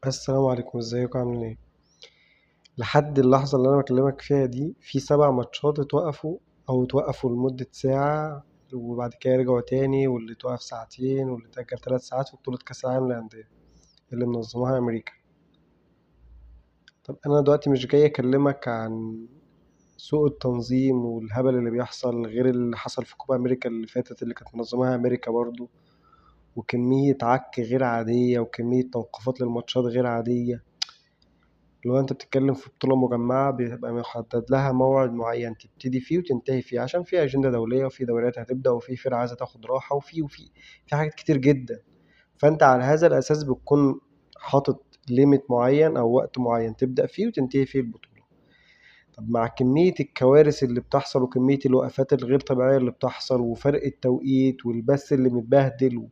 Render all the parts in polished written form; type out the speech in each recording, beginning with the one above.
السلام عليكم، ازيكم عاملين ايه؟ لحد اللحظة اللي انا بكلمك فيها دي في 7 ماتشات اتوقفوا لمدة ساعة، وبعد كده رجعوا تاني، واللي اتوقف ساعتين، واللي اتأجل 3 ساعات في بطولة كأس العالم للأندية اللي منظمها أمريكا. طب أنا دلوقتي مش جاي أكلمك عن سوء التنظيم والهبل اللي بيحصل غير اللي حصل في كوبا أمريكا اللي فاتت اللي كانت منظمها أمريكا برضو، وكمية عك غير عادية وكمية توقفات للماتشات غير عادية. لو انت بتتكلم في بطولة مجمعة بيبقى محدد لها موعد معين تبتدي فيه وتنتهي فيه، عشان في أجندة دولية وفي دوريات هتبدأ وفي فرق عايزة تاخد راحة وفي حاجات كتير جدا. فانت على هذا الأساس بتكون حاطط ليميت معين أو وقت معين تبدأ فيه وتنتهي فيه البطولة. طب مع كمية الكوارث اللي بتحصل وكمية الوقفات الغير طبيعية اللي بتحصل وفرق التوقيت والبث اللي متبهدل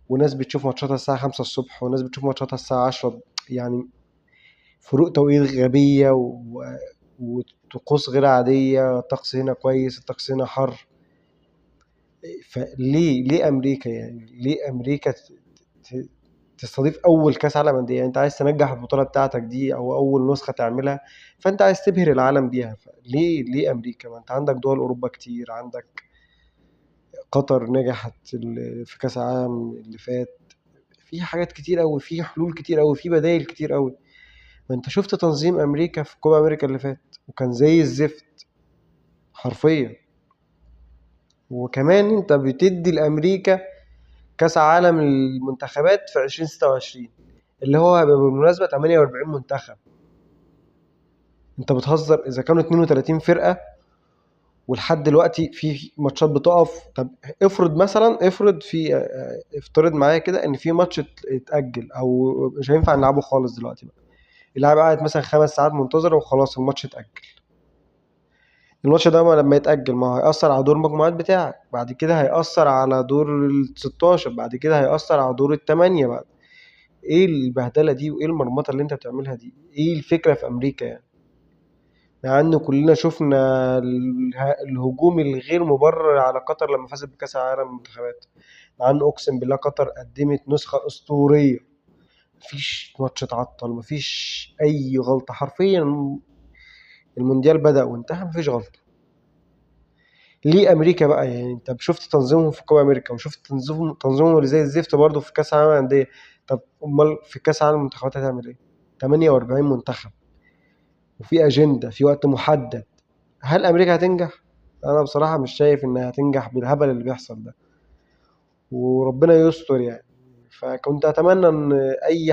وناس بتشوف ماتشاتها الساعة 5 الصبح وناس بتشوف ماتشاتها الساعة 10، يعني فروق توقيت غبية وطقوس غير عادية، الطقس هنا كويس الطقس هنا حر. فليه أمريكا، يعني ليه أمريكا ت- تستضيف أول كأس عالم أندية؟ يعني أنت عايز تنجح البطولة بتاعتك دي أو أول نسخة تعملها، فأنت عايز تبهر العالم بيها. فليه أمريكا؟ ما أنت عندك دول أوروبا كتير، عندك قطر نجحت في كأس العالم اللي فات، في حاجات كتير أوي، في حلول كتير أوي، في بدايل كتير أوي. ما انت شفت تنظيم امريكا في كوبا امريكا اللي فات وكان زي الزفت حرفيا. وكمان انت بتدي لامريكا كاس عالم المنتخبات في 2026 اللي هو هيبقى بالمناسبة 48 منتخب. انت بتهزر؟ اذا كانوا 32 فرقة ولحد دلوقتي في ماتشات بتقف. طب افرض مثلا، افترض معايا كده ان في ماتش اتأجل او مش هينفع نلعبه خالص دلوقتي بقى، اللاعب قاعد مثلا 5 ساعات منتظر وخلاص الماتش اتأجل. الماتش ده لما يتأجل ما هو هيأثر على دور المجموعات بتاعك، بعد كده هيأثر على دور ال16، بعد كده هيأثر على دور ال8 بعد. ايه البهدلة دي وايه المرمطة اللي انت بتعملها دي؟ ايه الفكرة في امريكا يعني؟ مع ان كلنا شفنا الهجوم الغير مبرر على قطر لما فازت بكأس العالم للمنتخبات، مع ان اقسم بالله قطر قدمت نسخة اسطورية. مفيش ماتش اتعطل، مفيش اي غلطة حرفيا. المونديال بدأ وانتهى مفيش غلطة. ليه امريكا بقى؟ يعني انت شفت تنظيمهم في كوبا امريكا وشفت تنظيمهم اللي زي الزفت برضه في كاس العالم للانديه. طب امال في كاس العالم المنتخبات هتعمل ايه؟ 48 منتخب وفي اجنده في وقت محدد. هل امريكا هتنجح؟ انا بصراحه مش شايف انها هتنجح بالهبل اللي بيحصل ده، وربنا يستر يعني. فكنت اتمنى ان اي